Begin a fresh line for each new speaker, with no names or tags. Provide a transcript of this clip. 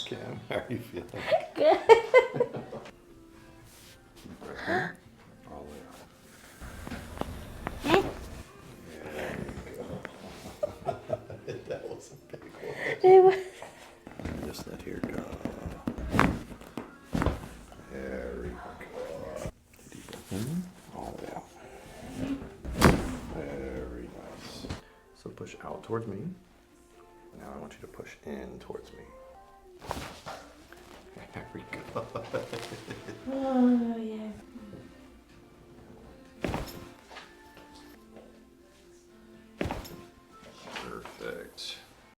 Cam, how are you feeling?
Good.
Breath in, all the way out. There you go. That was a big one.
It was-
Just let here go. There we go. Deep breath in, all the way out. Very nice. So push out towards me. Now I want you to push in towards me.